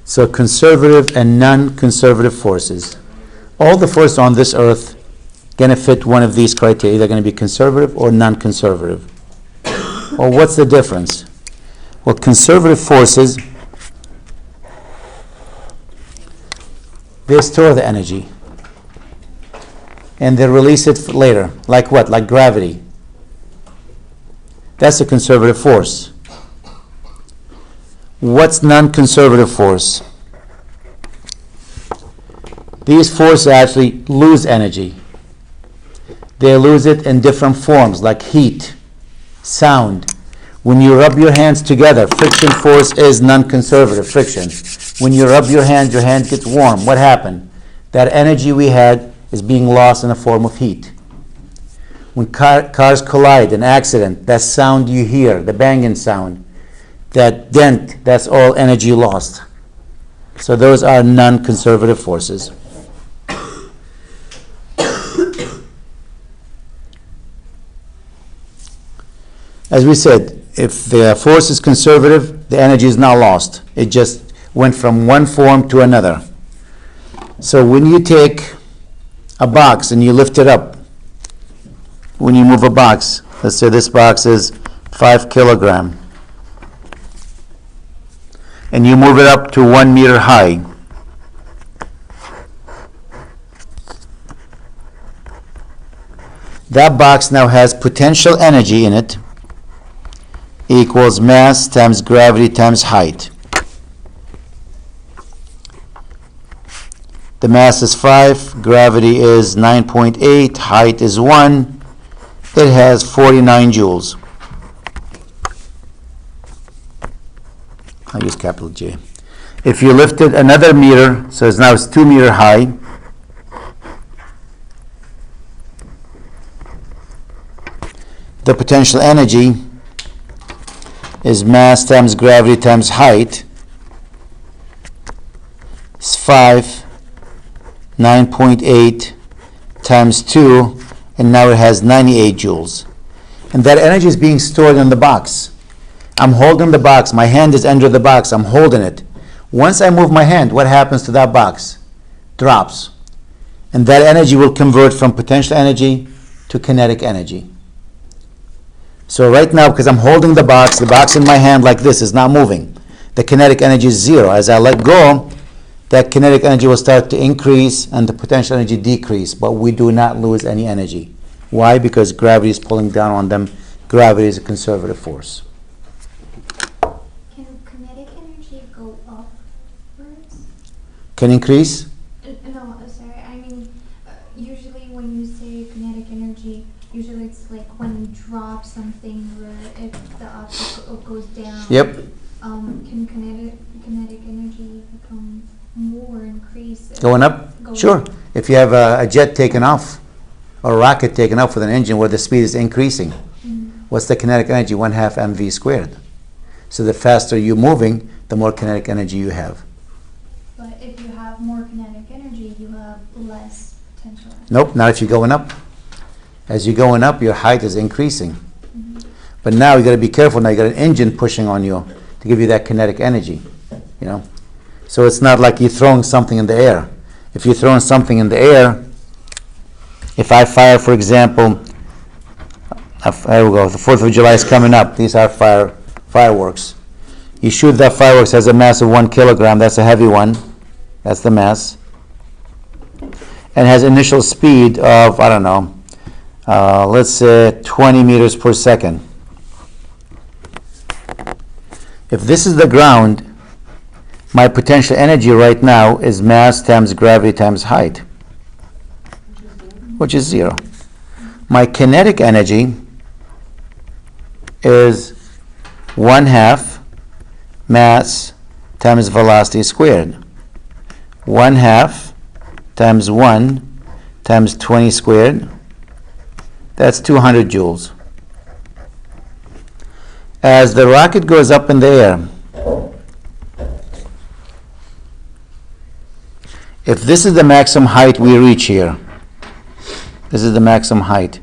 So conservative and non-conservative forces. All the forces on this earth going to fit one of these criteria. They're going to be conservative or non-conservative. Well, what's the difference? Well, conservative forces, they store the energy and they release it later. Like what? Like gravity. That's a conservative force. What's non-conservative force? These forces actually lose energy. They lose it in different forms, like heat, sound. When you rub your hands together, friction force is non-conservative friction. When you rub your hand gets warm. What happened? That energy we had is being lost in the form of heat. When cars collide, an accident, that sound you hear, the banging sound, that dent, that's all energy lost. So those are non-conservative forces. As we said, if the force is conservative, the energy is now lost. It just went from one form to another. So when you take a box and you lift it up, when you move a box, let's say this box is 5 kilograms, and you move it up to 1 meter high, that box now has potential energy in it equals mass times gravity times height. The mass is 5, gravity is 9.8, height is 1. It has 49 joules. I'll use capital J. If you lift it another meter, so now it's 2 meter high, the potential energy is mass times gravity times height. It's 5, 9.8 times 2, and now it has 98 joules. And that energy is being stored in the box. I'm holding the box. My hand is under the box. I'm holding it. Once I move my hand, what happens to that box? Drops. And that energy will convert from potential energy to kinetic energy. So right now, because I'm holding the box in my hand like this is not moving. The kinetic energy is 0. As I let go, that kinetic energy will start to increase and the potential energy decrease, but we do not lose any energy. Why? Because gravity is pulling down on them. Gravity is a conservative force. Can kinetic energy go upwards? Can increase? No, sorry. I mean, usually when you say kinetic energy, usually it's like when you drop something or if the object goes down. Yep. Can kinetic energy become more increased? Going up? Sure. If you have a jet taking off or a rocket taking off with an engine where the speed is increasing, what's the kinetic energy? 1/2 mv squared. So the faster you're moving, the more kinetic energy you have. But if you have more kinetic energy, you have less potential energy. Nope, not if you're going up. As you're going up, your height is increasing. But now you got to be careful. Now you got an engine pushing on you to give you that kinetic energy. You know, so it's not like you're throwing something in the air. If you're throwing something in the air, if I fire, for example, there we go. The 4th of July is coming up. These are fireworks. You shoot that fireworks has a mass of 1 kilogram. That's a heavy one. That's the mass. And has initial speed of, I don't know, let's say 20 meters per second. If this is the ground, my potential energy right now is mass times gravity times height, which is 0. My kinetic energy is 1/2 mass times velocity squared. 1/2 times 1 times 20 squared. That's 200 joules. As the rocket goes up in the air, if this is the maximum height we reach here, this is the maximum height.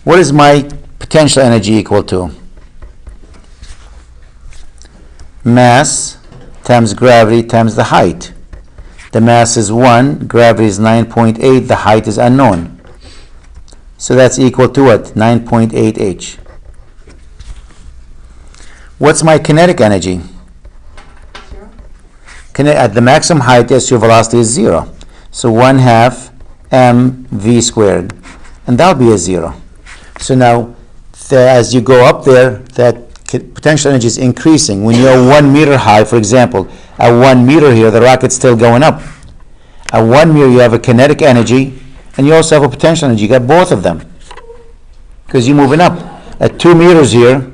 What is my potential energy equal to? Mass times gravity times the height. The mass is 1, gravity is 9.8, the height is unknown. So that's equal to what? 9.8 h. What's my kinetic energy? 0. At the maximum height, SU velocity is 0. So 1/2 mv squared. And that'll be a 0. So now, as you go up there, that potential energy is increasing. When you're 1 meter high, for example, at 1 meter here, the rocket's still going up. At 1 meter, you have a kinetic energy, and you also have a potential energy. You got both of them, because you're moving up. At 2 meters here,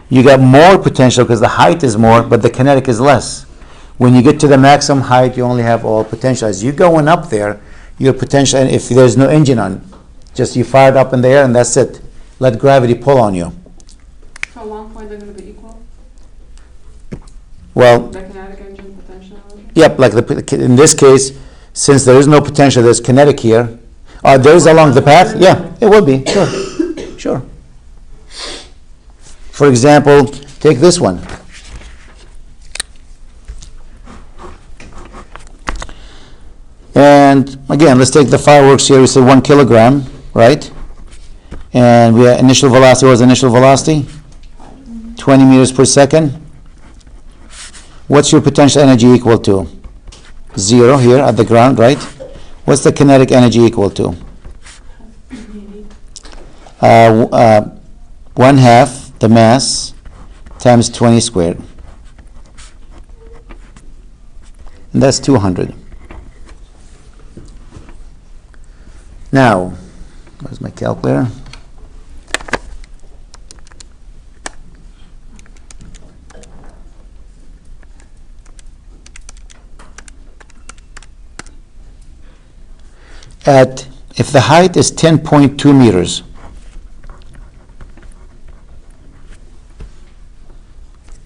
you got more potential because the height is more, but the kinetic is less. When you get to the maximum height, you only have all potential. As you're going up there, your potential, if there's no engine on, just you fire it up in the air and that's it. Let gravity pull on you. So at one point they're going to be equal? Well, The kinetic energy and potential energy? yep, like in this case, since there is no potential, there's kinetic here. There is along the path? Yeah, it will be, sure. Sure. For example, take this one. And again, let's take the fireworks here. We say 1 kilogram, right? And we initial velocity, what was initial velocity? 20 meters per second. What's your potential energy equal to? 0 here at the ground, right? What's the kinetic energy equal to? 1/2 the mass times 20 squared. And that's 200. Now, where's my calculator? If the height is 10.2 meters,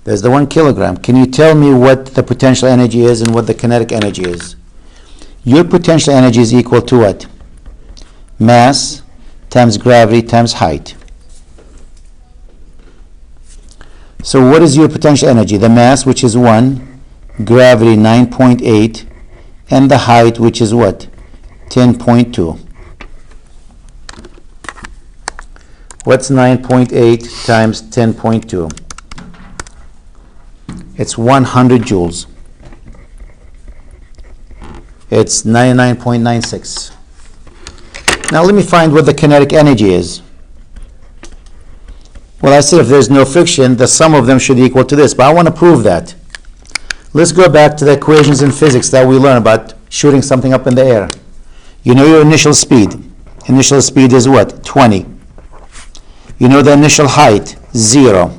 there's the 1 kilogram. Can you tell me what the potential energy is and what the kinetic energy is? Your potential energy is equal to what? Mass times gravity times height. So what is your potential energy? The mass, which is 1, gravity 9.8, and the height, which is what? 10.2. What's 9.8 times 10.2? It's 100 joules. It's 99.96. Now let me find what the kinetic energy is. Well, I said if there's no friction, the sum of them should equal to this, but I want to prove that. Let's go back to the equations in physics that we learned about shooting something up in the air. You know your initial speed. Initial speed is what? 20. You know the initial height, 0.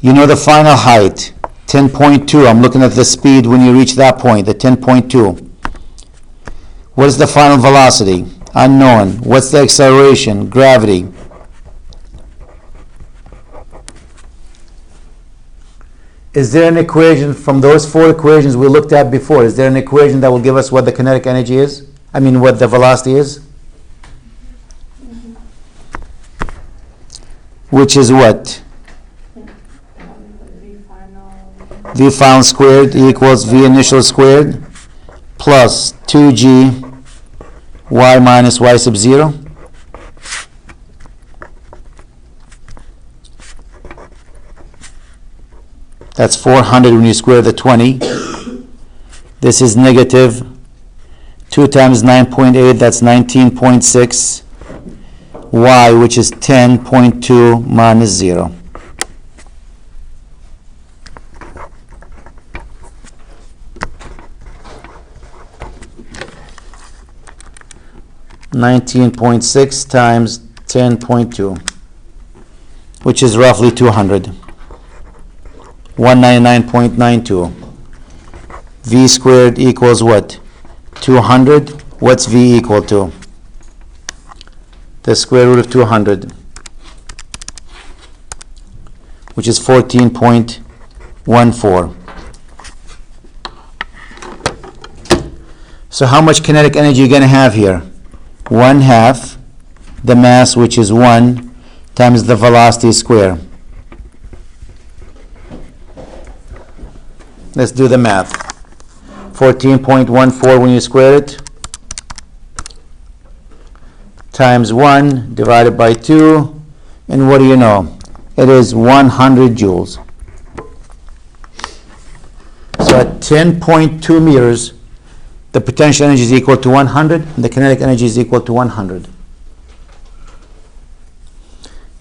You know the final height, 10.2. I'm looking at the speed when you reach that point, the 10.2. What is the final velocity? Unknown. What's the acceleration? Gravity. Is there an equation from those 4 equations we looked at before? Is there an equation that will give us what the kinetic energy is? I mean, what the velocity is? Which is what? V final squared equals V initial squared plus 2g y minus y sub 0. That's 400 when you square the 20. This is negative 2 times 9.8, that's 19.6. Y, which is 10.2 minus 0. $19.6 times 10.2, which is roughly 200. 199.92. V squared equals what? 200. What's V equal to? The square root of 200, which is 14.14. So how much kinetic energy are you going to have here? 1/2 the mass, which is 1, times the velocity square. Let's do the math. 14.14 when you square it, times 1 divided by 2, and what do you know? It is 100 joules. So at 10.2 meters, the potential energy is equal to 100, and the kinetic energy is equal to 100.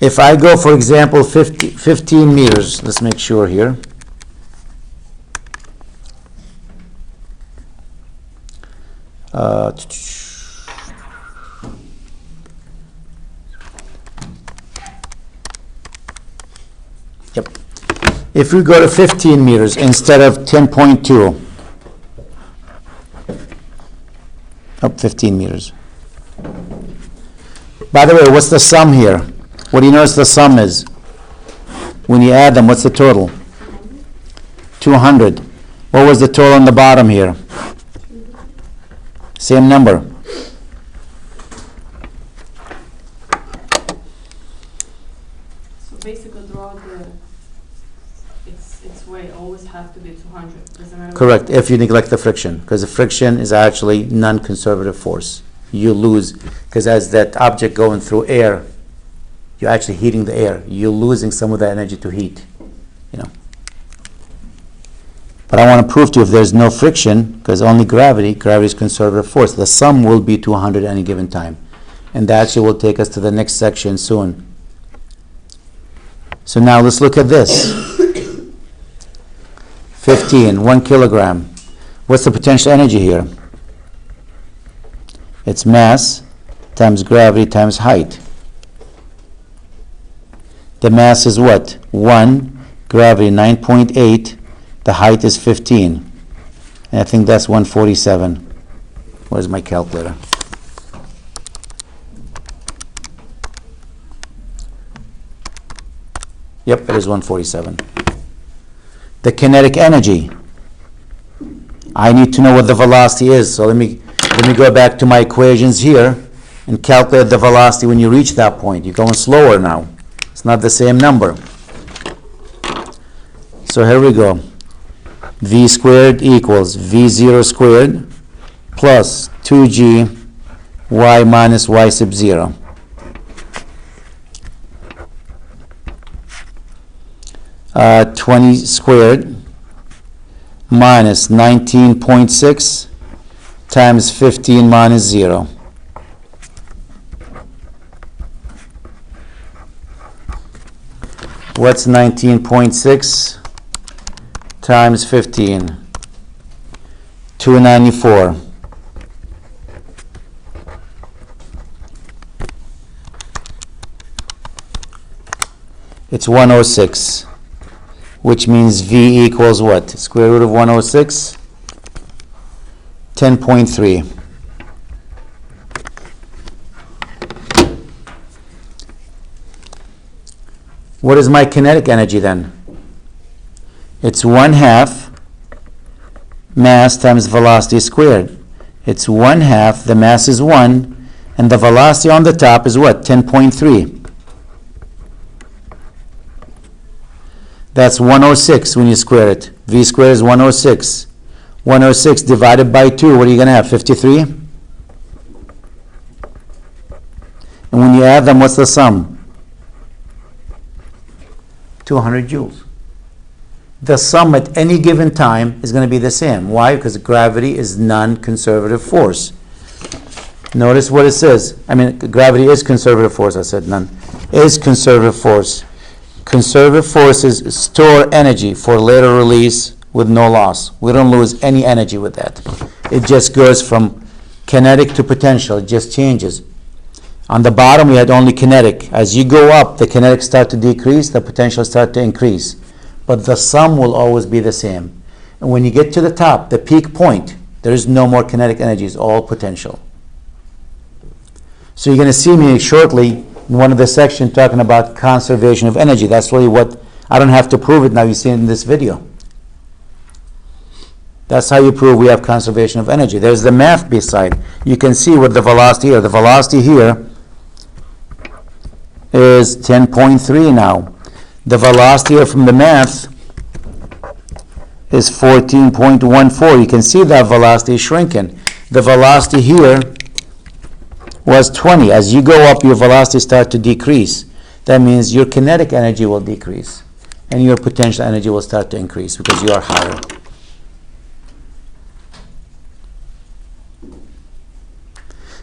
If I go, for example, 15 meters, let's make sure here. Yep. If we go to 15 meters instead of 10.2, up 15 meters. By the way, what's the sum here? What do you notice the sum is? When you add them, what's the total? 200. What was the total on the bottom here? Same number. So basically throughout its way always have to be 200. Doesn't matter. Correct, if you neglect the friction, because the friction is actually non-conservative force. You lose, because as that object going through air, you're actually heating the air. You're losing some of that energy to heat, you know. But I want to prove to you if there's no friction, because only gravity is conservative force, the sum will be 200 at any given time. And that actually will take us to the next section soon. So now let's look at this. 15, 1 kilogram. What's the potential energy here? It's mass times gravity times height. The mass is what? 1, gravity 9.8, the height is 15. And I think that's 147. Where's my calculator? Yep, it is 147. The kinetic energy. I need to know what the velocity is. So let me go back to my equations here and calculate the velocity when you reach that point. You're going slower now. It's not the same number. So here we go. V squared equals V0 squared plus 2G y minus y sub 0. 20 squared minus 19.6 times 15 minus 0. What's 19.6 times 15? 294. It's 106, which means V equals what? Square root of 106? 10.3. What is my kinetic energy then? It's 1/2 mass times velocity squared. It's 1/2, the mass is 1, and the velocity on the top is what? 10.3. That's 106 when you square it. V squared is 106. 106 divided by 2, what are you going to have? 53? And when you add them, what's the sum? 200 joules. The sum at any given time is going to be the same. Why? Because gravity is non-conservative force. Notice what it says. I mean, gravity is conservative force. I said none. Is conservative force. Conservative forces store energy for later release with no loss. We don't lose any energy with that. It just goes from kinetic to potential. It just changes. On the bottom, we had only kinetic. As you go up, the kinetic start to decrease, the potential start to increase. But the sum will always be the same. And when you get to the top, the peak point, there is no more kinetic energy. It's all potential. So you're going to see me shortly in one of the sections talking about conservation of energy. That's really what, I don't have to prove it now, you see it in this video. That's how you prove we have conservation of energy. There's the math beside. You can see what the velocity here. The velocity here is 10.3 now. The velocity here from the math is 14.14. You can see that velocity is shrinking. The velocity here was 20. As you go up, your velocity starts to decrease. That means your kinetic energy will decrease, and your potential energy will start to increase because you are higher.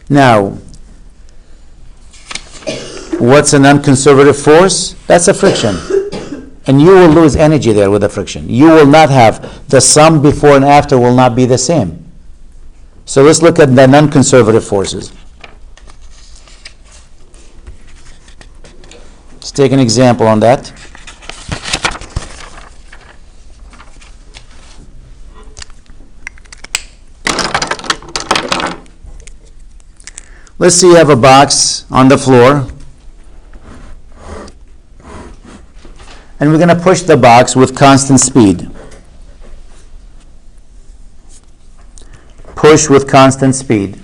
Now, what's a non-conservative force? That's a friction. And you will lose energy there with the friction. You will not have, the sum before and after will not be the same. So let's look at the non-conservative forces. Let's take an example on that. Let's say you have a box on the floor, and we're going to push the box with constant speed. Push with constant speed.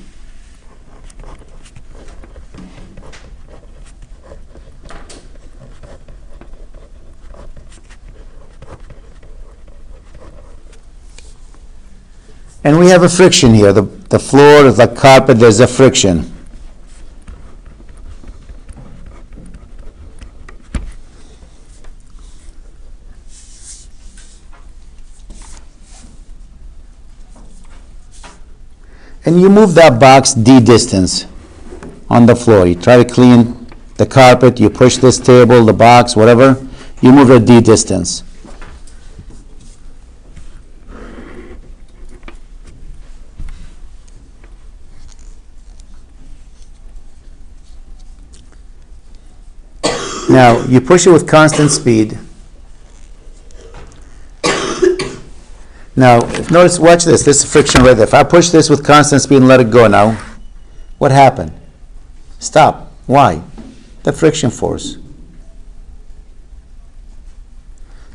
And we have a friction here. The floor is like carpet, there's a friction. And you move that box d distance on the floor. You try to clean the carpet, you push this table, the box, whatever, you move it d distance. Now, you push it with constant speed. Now, notice, watch this. This is friction right there. If I push this with constant speed and let it go now, what happened? Stop. Why? The friction force.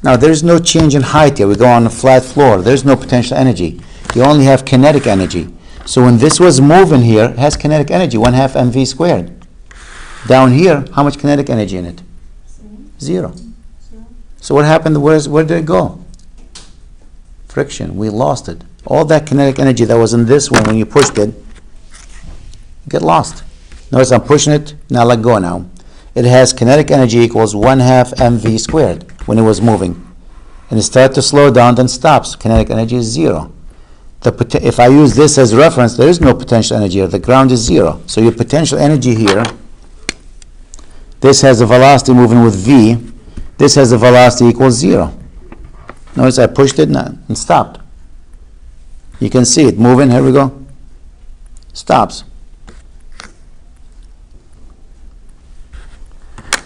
Now, there's no change in height here. We go on a flat floor. There's no potential energy. You only have kinetic energy. So when this was moving here, it has kinetic energy, 1/2 mv squared. Down here, how much kinetic energy in it? Zero. So what happened? Where did it go? Friction. We lost it. All that kinetic energy that was in this one when you pushed it, get lost. Notice I'm pushing it, now let go now. It has kinetic energy equals 1/2 mv squared when it was moving. And it starts to slow down, then stops. Kinetic energy is zero. If I use this as reference, there is no potential energy here. The ground is zero. So your potential energy here, this has a velocity moving with v. This has a velocity equals zero. Notice I pushed it and stopped. You can see it moving. Here we go. Stops.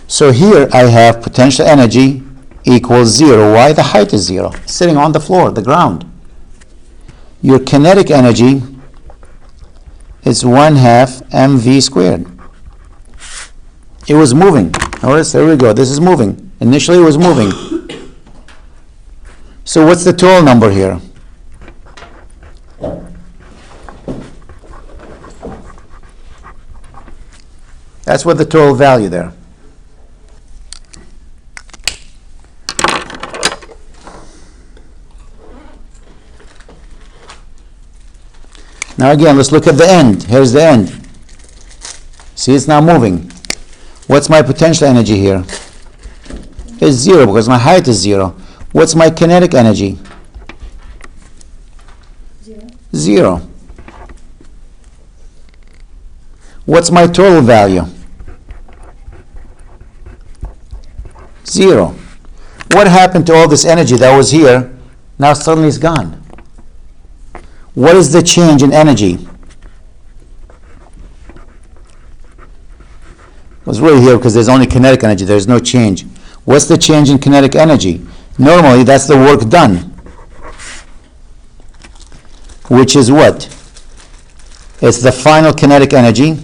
So here I have potential energy equals zero. Why? The height is zero. Sitting on the floor, the ground. Your kinetic energy is 1/2 mv squared. It was moving. Notice, there we go. This is moving. Initially it was moving. So what's the total number here? That's what the total value there. Now again, let's look at the end. Here's the end. See, it's now moving. What's my potential energy here? It's zero because my height is zero. What's my kinetic energy? Zero. What's my total value? Zero. What happened to all this energy that was here? Now suddenly it's gone. What is the change in energy? It was really here because there's only kinetic energy. There's no change. What's the change in kinetic energy? Normally, that's the work done. Which is what? It's the final kinetic energy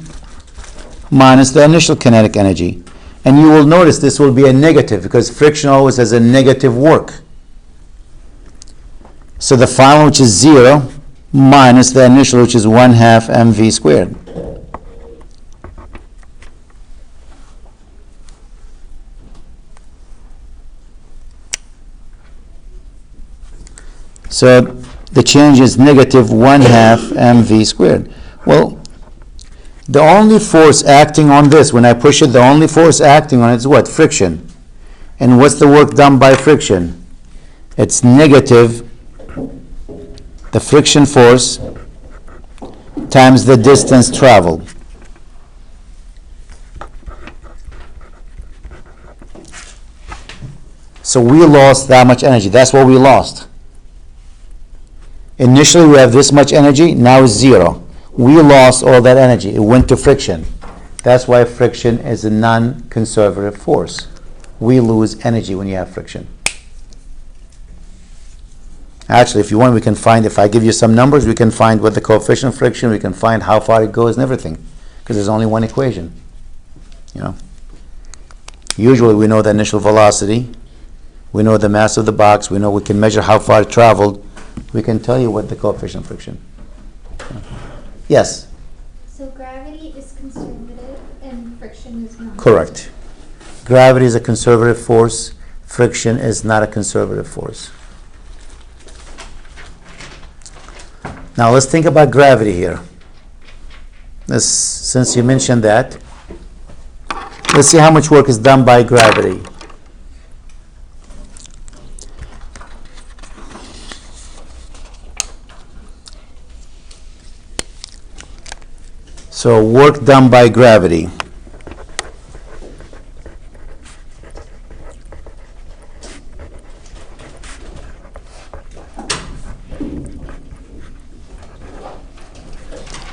minus the initial kinetic energy. And you will notice this will be a negative because friction always has a negative work. So the final, which is zero, minus the initial, which is 1/2 mv squared. So the change is negative 1/2 mv squared. Well, the only force acting on this, when I push it, the only force acting on it is what? Friction. And what's the work done by friction? It's negative the friction force times the distance traveled. So we lost that much energy. That's what we lost. Initially we have this much energy, now it's 0. We lost all that energy. It went to friction. That's why friction is a non-conservative force. We lose energy when you have friction. Actually, if you want, we can find, if I give you some numbers, we can find what the coefficient of friction, we can find how far it goes and everything, because there's only one equation. You know. Usually we know the initial velocity, we know the mass of the box, we know we can measure how far it traveled, we can tell you what the coefficient of friction. Yes? So gravity is conservative and friction is not. Correct. Gravity is a conservative force, friction is not a conservative force. Now let's think about gravity here. Since you mentioned that, let's see how much work is done by gravity. So work done by gravity.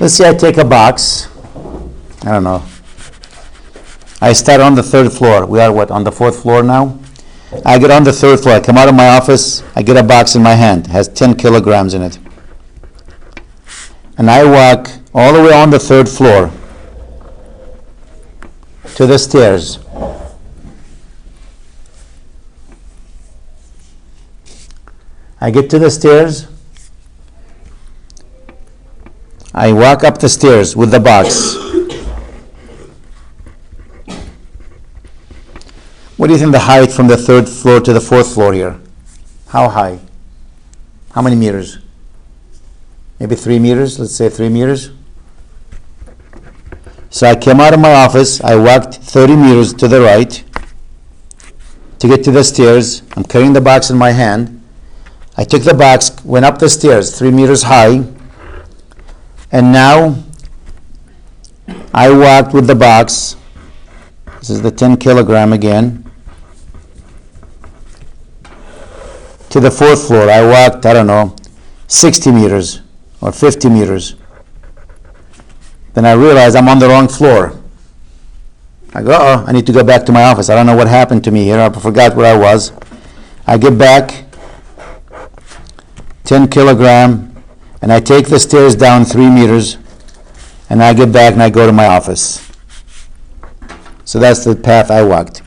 Let's say I take a box, I don't know, I start on the 3rd floor. We are what, on the 4th floor now? I get on the 3rd floor, I come out of my office, I get a box in my hand, it has 10 kilograms in it. And I walk all the way on the 3rd floor to the stairs. I get to the stairs, I walk up the stairs with the box. What do you think the height from the 3rd floor to the 4th floor here? How high? How many meters? Maybe 3 meters, let's say 3 meters. So I came out of my office, I walked 30 meters to the right to get to the stairs. I'm carrying the box in my hand. I took the box, went up the stairs 3 meters high, and now I walked with the box. This is the 10 kilogram again. To the 4th floor. I walked, I don't know, 60 meters or 50 meters. Then I realized I'm on the wrong floor. I go, uh-oh, I need to go back to my office. I don't know what happened to me here. I forgot where I was. I get back, 10 kilogram, and I take the stairs down 3 meters, and I get back and I go to my office. So that's the path I walked.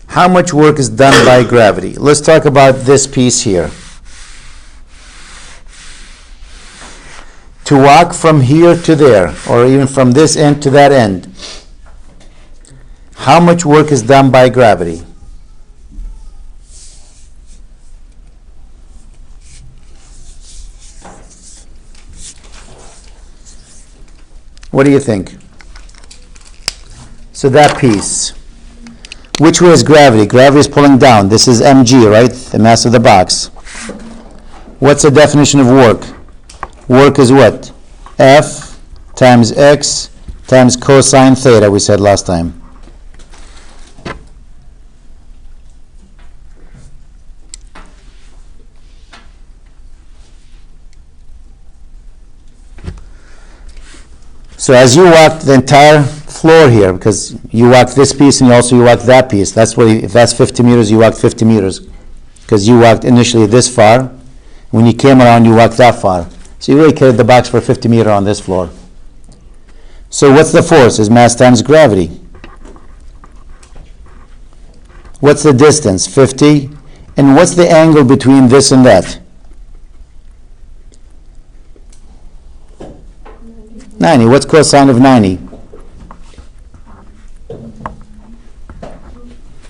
How much work is done by gravity? Let's talk about this piece here. To walk from here to there, or even from this end to that end, how much work is done by gravity? What do you think? So that piece. Which way is gravity? Gravity is pulling down. This is mg, right? The mass of the box. What's the definition of work? Work is what? F times x times cosine theta, we said last time. So as you walk the entire floor here, because you walk this piece and you walk that piece, that's what, if that's 50 meters, you walk 50 meters. Because you walked initially this far. When you came around, you walked that far. So you really carried the box for 50 meters on this floor. So what's the force? Is mass times gravity. What's the distance? 50. And what's the angle between this and that? 90. What's cosine of 90?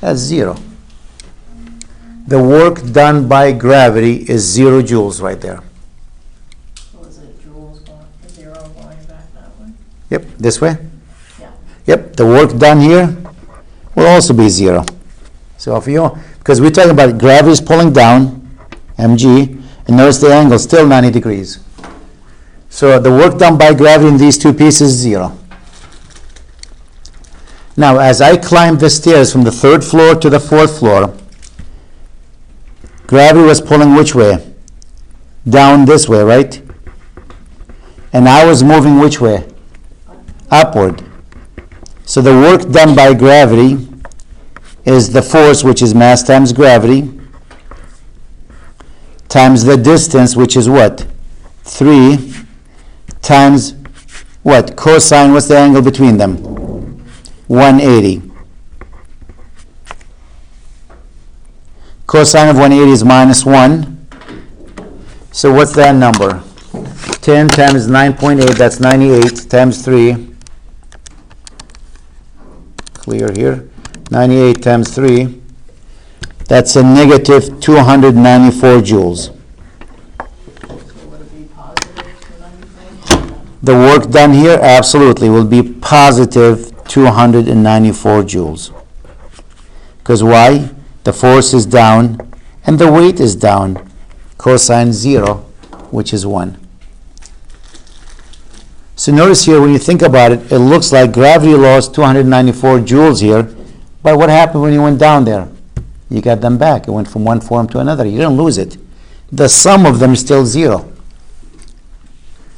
That's 0. The work done by gravity is 0 joules right there. So is it joules going, 0 going back that way? Yep, this way? Yeah. Yep, the work done here will also be 0. So if you, because we're talking about gravity is pulling down, mg, and notice the angle is still 90 degrees. So the work done by gravity in these two pieces is 0. Now, as I climb the stairs from the 3rd floor to the 4th floor, gravity was pulling which way? Down this way, right? And I was moving which way? Upward. So the work done by gravity is the force, which is mass times gravity, times the distance, which is what? 3, times what? Cosine, what's the angle between them? 180. Cosine of 180 is -1. So what's that number? 10 times 9.8, that's 98, times 3. Clear here. 98 times 3. That's a negative 294 joules. So would it be positive 294? The work done here absolutely will be positive 294 joules. Because why? The force is down and the weight is down. Cosine 0, which is 1. So notice here, when you think about it, it looks like gravity lost 294 joules here. But what happened when you went down there? You got them back. It went from one form to another. You didn't lose it. The sum of them is still 0.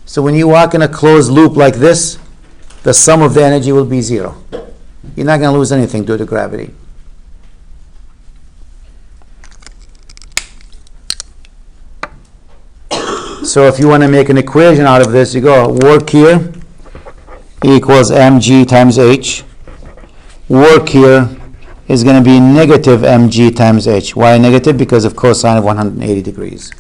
So when you walk in a closed loop like this, the sum of the energy will be 0. You're not going to lose anything due to gravity. So if you want to make an equation out of this, you go work here equals mg times h. Work here is going to be negative mg times h. Why negative? Because of cosine of 180 degrees.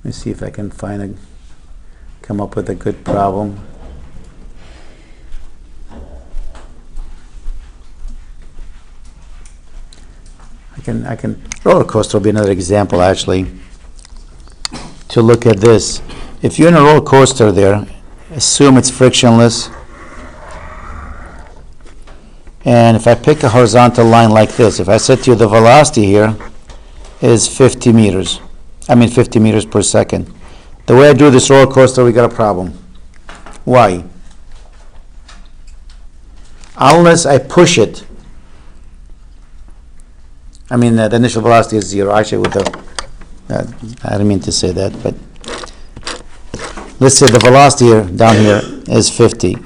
Let me see if I can come up with a good problem. Roller coaster will be another example actually to look at this. If you're in a roller coaster there, assume it's frictionless. And if I pick a horizontal line like this, if I said to you the velocity here is 50 meters per second. The way I do this roller coaster, we got a problem. Why? Unless I push it, the initial velocity is 0. Actually, I didn't mean to say that, but let's say the velocity here, down here, is 50.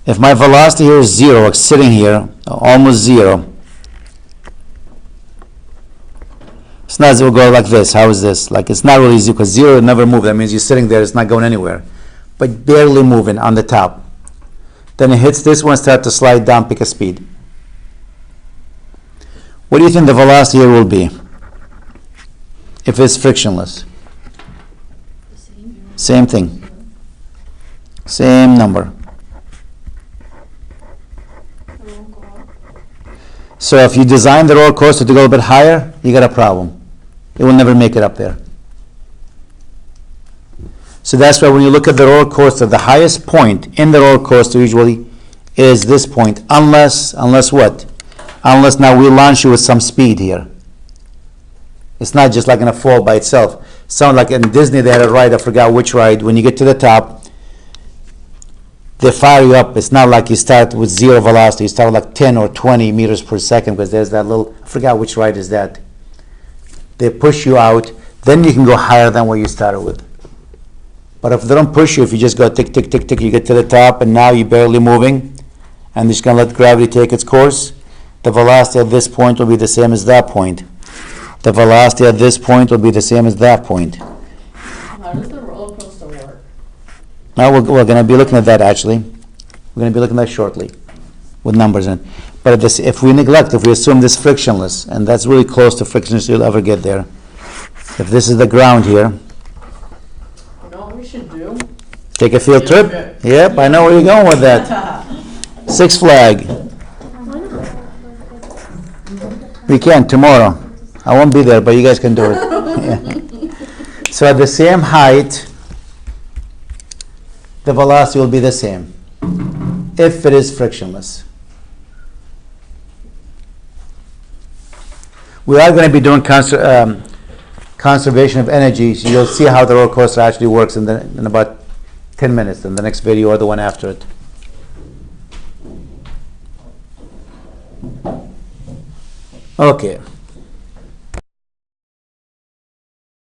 If my velocity here is 0, like sitting here, almost 0, it's not going to go like this. How is this? Like, it's not really easy because 0 will never move. That means you're sitting there, it's not going anywhere. But barely moving on the top. Then it hits this one, start to slide down, pick a speed. What do you think the velocity here will be if it's frictionless? Same thing. Same number. So if you design the roller coaster to go a bit higher, you got a problem. It will never make it up there. So that's why when you look at the roller coaster, the highest point in the roller coaster usually is this point, unless what? Unless now we launch you with some speed here. It's not just like in a fall by itself. Sound like in Disney they had a ride, I forgot which ride. When you get to the top, they fire you up. It's not like you start with zero velocity. You start with like 10 or 20 meters per second, because there's that little, I forgot which ride is that. They push you out, then you can go higher than what you started with. But if they don't push you, if you just go tick, tick, tick, tick, you get to the top, and now you're barely moving, and you're just going to let gravity take its course, the velocity at this point will be the same as that point. The velocity at this point will be the same as that point. How does the roller coaster work? Now we're going to be looking at that, actually. We're going to be looking at that shortly with numbers in. But if we assume this frictionless, and that's really close to frictionless you'll ever get there. If this is the ground here, You know what we should do? take a field Field trip. trip. Yep, I know where you're going with that. Six Flag. We can tomorrow. I won't be there, but you guys can do it. Yeah. So at the same height, the velocity will be the same if it is frictionless. We are going to be doing conservation of energy. So you'll see how the roller coaster actually works in about 10 minutes in the next video or the one after it. Okay.